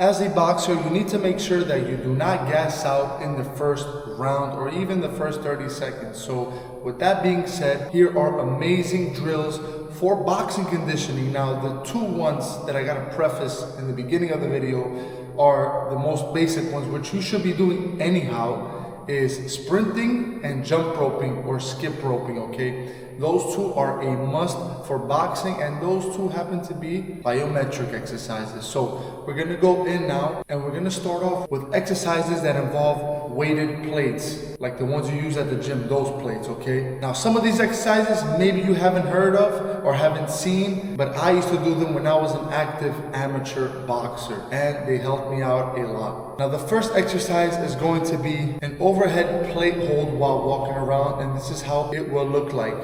As a boxer, you need to make sure that you do not gas out in the first round or even the first 30 seconds. So with that being said, here are amazing drills for boxing conditioning. Now, the two ones that I gotta preface in the beginning of the video are the most basic ones, which you should be doing anyhow, is sprinting and jump roping or skip roping, okay? Those two are a must for boxing, and those two happen to be biometric exercises. So we're gonna go in now, and we're gonna start off with exercises that involve weighted plates, like the ones you use at the gym, those plates, okay? Now, some of these exercises maybe you haven't heard of or haven't seen, but I used to do them when I was an active amateur boxer, and they helped me out a lot. Now, the first exercise is going to be an overhead plate hold while walking around, and this is how it will look like.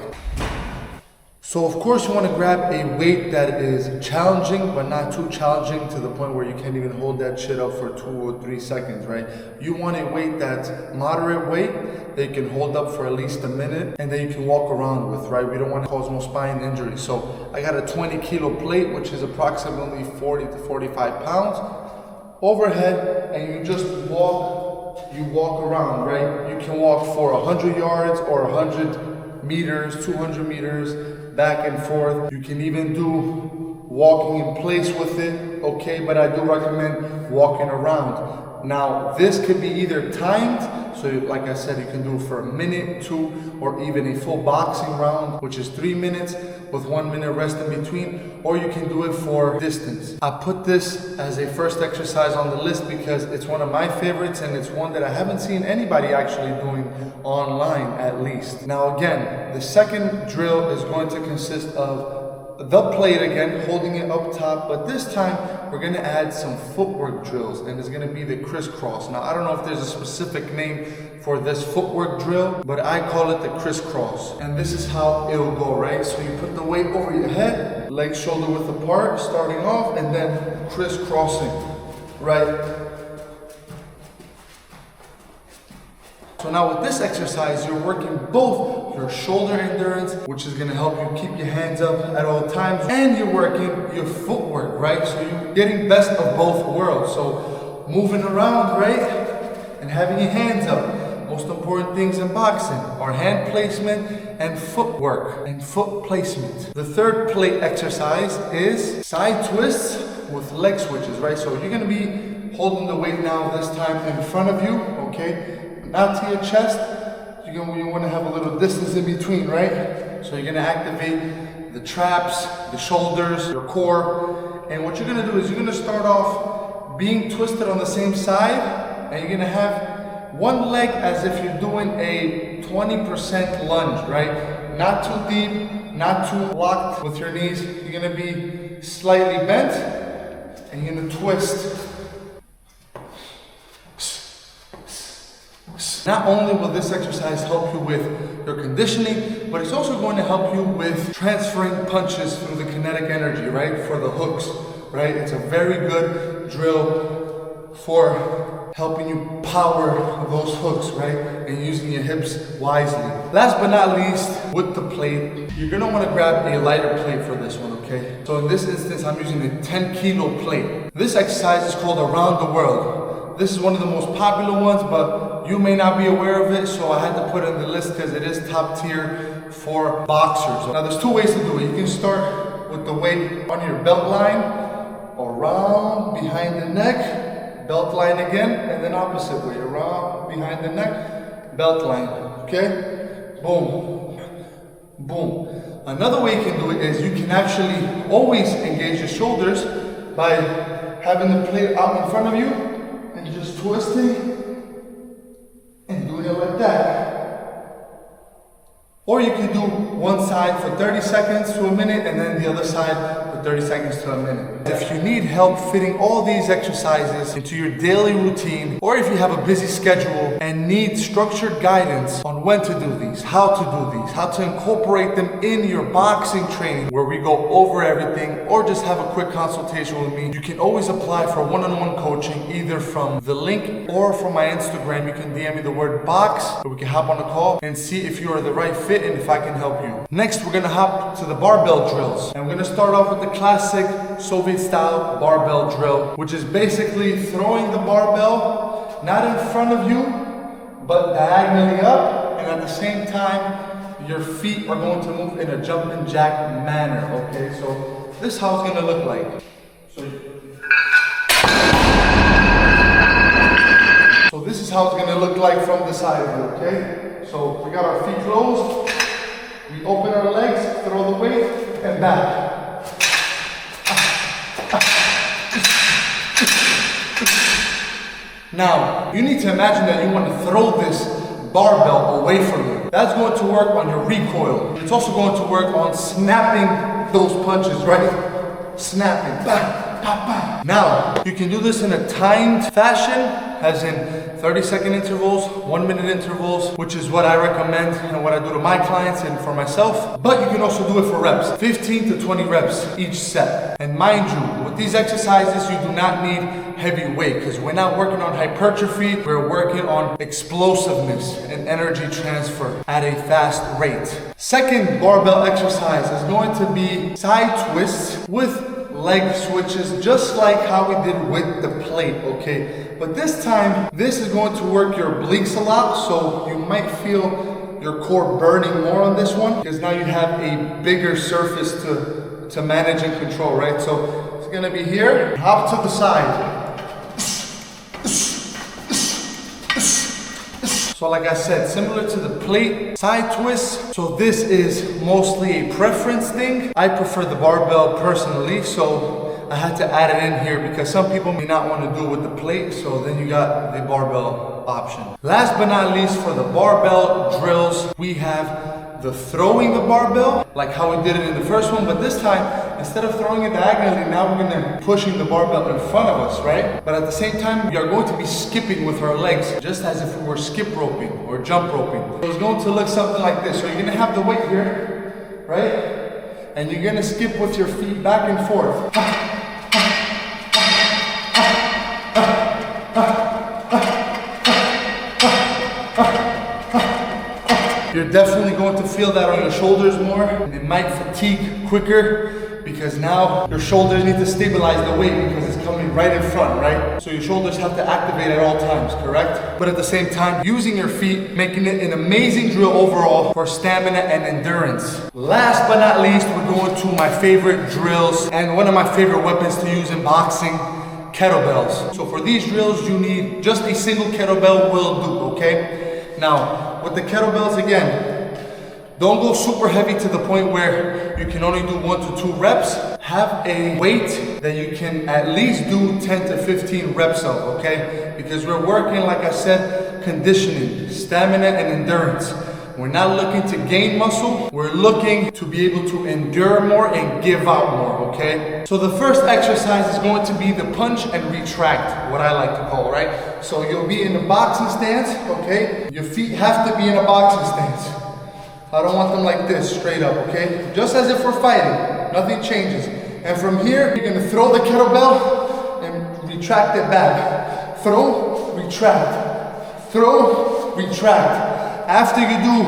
So of course you want to grab a weight that is challenging, but not too challenging to the point where you can't even hold that shit up for 2 or 3 seconds, right? You want a weight that's moderate weight that you can hold up for at least a minute and then you can walk around with, right? We don't want to cause no spine injury. So I got a 20 kilo plate, which is approximately 40 to 45 pounds overhead, and you just walk around, right? You can walk for 100 yards or 100 meters, 200 meters, back and forth. You can even do walking in place with it, okay? But I do recommend walking around. Now, this could be either timed, so like I said, you can do it for a minute, 2, or even a full boxing round, which is 3 minutes with 1 minute rest in between, or you can do it for distance. I put this as a first exercise on the list because it's one of my favorites, and it's one that I haven't seen anybody actually doing online, at least. Now again, the second drill is going to consist of the plate again, holding it up top, but this time we're gonna add some footwork drills, and it's gonna be the Criss-Cross. Now, I don't know if there's a specific name for this footwork drill, but I call it the Criss-Cross. And this is how it'll go, right? So you put the weight over your head, legs shoulder width apart, starting off, and then crisscrossing, right? So now with this exercise, you're working both your shoulder endurance, which is gonna help you keep your hands up at all times, and you're working your footwork, right? So you're getting best of both worlds. So moving around, right? And having your hands up. Most important things in boxing are hand placement and footwork and foot placement. The third plate exercise is side twists with leg switches, right? So you're gonna be holding the weight now this time in front of you, okay? Not to your chest. You want to have a little distance in between, right? So you're going to activate the traps, the shoulders, your core. And what you're going to do is you're going to start off being twisted on the same side, and you're going to have one leg as if you're doing a 20% lunge, right? Not too deep, not too locked with your knees. You're going to be slightly bent, and you're going to twist. Not only will this exercise help you with your conditioning, but it's also going to help you with transferring punches through the kinetic energy, right? For the hooks, right? It's a very good drill for helping you power those hooks, right? And using your hips wisely. Last but not least, with the plate, you're gonna wanna grab a lighter plate for this one, okay? So in this instance, I'm using a 10 kilo plate. This exercise is called Around the World. This is one of the most popular ones, but you may not be aware of it, so I had to put it in the list because it is top tier for boxers. Now there's two ways to do it. You can start with the weight on your belt line, around behind the neck, belt line again, and then opposite way, around behind the neck, belt line, okay? Boom, boom. Another way you can do it is you can actually always engage your shoulders by having the plate out in front of you, and just twisting and doing it like that. Or you can do one side for 30 seconds to a minute and then the other side for 30 seconds to a minute. If you need help fitting all these exercises into your daily routine, or if you have a busy schedule and need structured guidance on when to do these, how to do these, how to incorporate them in your boxing training, where we go over everything, or just have a quick consultation with me, you can always apply for one-on-one coaching either from the link or from my Instagram. You can DM me the word box, or we can hop on a call and see if you are the right fit and if I can help you. you. Next, we're gonna hop to the barbell drills. And we're gonna start off with the classic Soviet style barbell drill, which is basically throwing the barbell not in front of you, but diagonally up, and at the same time, your feet are going to move in a jumping jack manner, okay? So this is how it's gonna look like. So this is how it's gonna look like from the side view, okay? So we got our feet closed, we open our legs, throw the weight, and back. Now, you need to imagine that you want to throw this barbell away from you. That's going to work on your recoil. It's also going to work on snapping those punches, right? Snapping, bang, bang, bang. Now, you can do this in a timed fashion, as in 30-second intervals, 1-minute intervals, which is what I recommend and what I do to my clients and for myself. But you can also do it for reps, 15 to 20 reps each set. And mind you, with these exercises, you do not need heavy weight, because we're not working on hypertrophy, we're working on explosiveness and energy transfer at a fast rate. Second barbell exercise is going to be side twists with leg switches, just like how we did with the plate, okay? But this time, this is going to work your obliques a lot, so you might feel your core burning more on this one, because now you have a bigger surface to manage and control, right? So it's gonna be here, hop to the side. So like I said, similar to the plate, side twist. So this is mostly a preference thing. I prefer the barbell personally, so I had to add it in here because some people may not want to do it with the plate, so then you got the barbell option. Last but not least, for the barbell drills, we have the throwing the barbell, like how we did it in the first one, but this time, instead of throwing it diagonally, now we're gonna be pushing the barbell in front of us, right? But at the same time, we are going to be skipping with our legs, just as if we were skip roping or jump roping. So it's going to look something like this. So you're gonna have the weight here, right? And you're gonna skip with your feet back and forth. You're definitely going to feel that on your shoulders more, and it might fatigue quicker because now your shoulders need to stabilize the weight because it's coming right in front, right? So your shoulders have to activate at all times, correct? But at the same time, using your feet, making it an amazing drill overall for stamina and endurance. Last but not least, we're going to my favorite drills and one of my favorite weapons to use in boxing, kettlebells. So for these drills, you need just a single kettlebell will do, okay? Now, with the kettlebells, again, don't go super heavy to the point where you can only do 1 to 2 reps. Have a weight that you can at least do 10 to 15 reps of, okay? Because we're working, like I said, conditioning, stamina, and endurance. We're not looking to gain muscle, we're looking to be able to endure more and give out more, okay? So the first exercise is going to be the punch and retract, what I like to call, right? So you'll be in a boxing stance, okay? Your feet have to be in a boxing stance. I don't want them like this, straight up, okay? Just as if we're fighting, nothing changes. And from here, you're gonna throw the kettlebell and retract it back. Throw, retract, throw, retract. After you do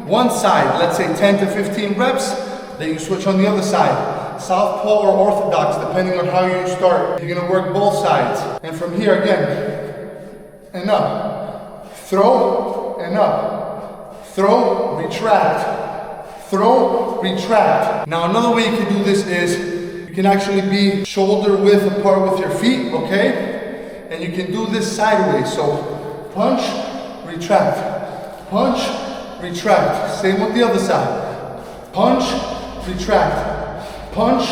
one side, let's say 10 to 15 reps, then you switch on the other side. Southpaw or orthodox, depending on how you start. You're gonna work both sides. And from here again, and up. Throw, and up. Throw, retract. Throw, retract. Now another way you can do this is, you can actually be shoulder width apart with your feet, okay? And you can do this sideways. So punch, retract. Punch, retract. Same with the other side. Punch, retract. Punch,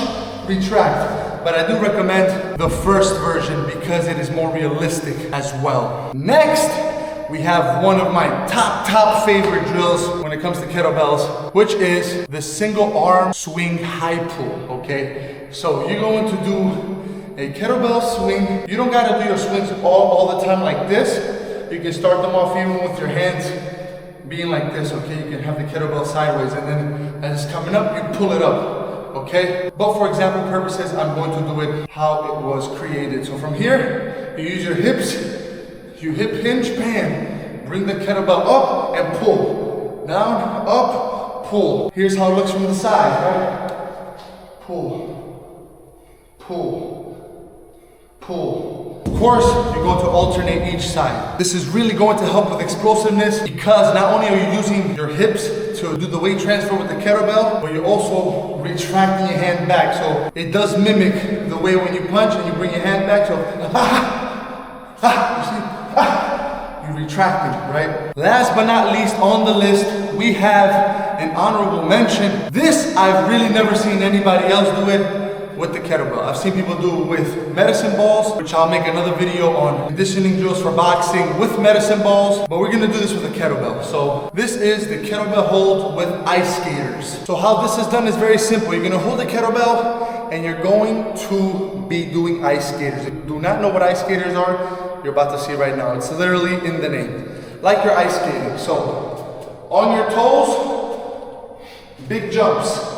retract. But I do recommend the first version because it is more realistic as well. Next, we have one of my top favorite drills when it comes to kettlebells, which is the single arm swing high pull, okay? So you're going to do a kettlebell swing. You don't gotta do your swings all the time like this. You can start them off even with your hands being like this, okay? You can have the kettlebell sideways, and then as it's coming up, you pull it up, okay? But for example purposes, I'm going to do it how it was created. So from here, you use your hips, you hip hinge, bam. Bring the kettlebell up and pull. Down, up, pull. Here's how it looks from the side, right? Pull, pull, pull. Of course, you're going to alternate each side. This is really going to help with explosiveness because not only are you using your hips to do the weight transfer with the kettlebell, but you're also retracting your hand back. So it does mimic the way when you punch and you bring your hand back. So, you see, you retract it, right? Last but not least on the list, we have an honorable mention. This, I've really never seen anybody else do it with the kettlebell. I've seen people do it with medicine balls, which I'll make another video on conditioning drills for boxing with medicine balls, but we're gonna do this with a kettlebell. So this is the kettlebell hold with ice skaters. So how this is done is very simple. You're gonna hold the kettlebell and you're going to be doing ice skaters. If you do not know what ice skaters are, you're about to see right now. It's literally in the name. Like you're ice skating. So on your toes, big jumps.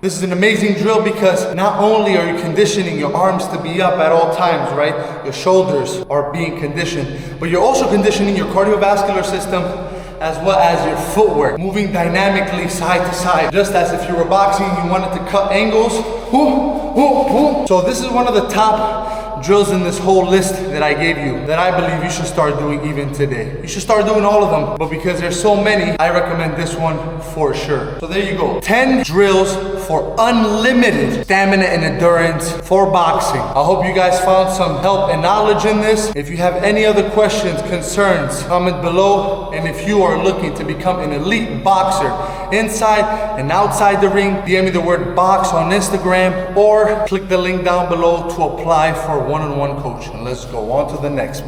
This is an amazing drill because not only are you conditioning your arms to be up at all times, right? Your shoulders are being conditioned, but you're also conditioning your cardiovascular system as well as your footwork, moving dynamically side to side. Just as if you were boxing and you wanted to cut angles. So this is one of the top drills in this whole list that I gave you that I believe you should start doing even today. You should start doing all of them, but because there's so many, I recommend this one for sure. So there you go. 10 drills for unlimited stamina and endurance for boxing. I hope you guys found some help and knowledge in this. If you have any other questions, concerns, comment below. And if you are looking to become an elite boxer inside and outside the ring, DM me the word box on Instagram or click the link down below to apply for one-on-one coaching. Let's go on to the next.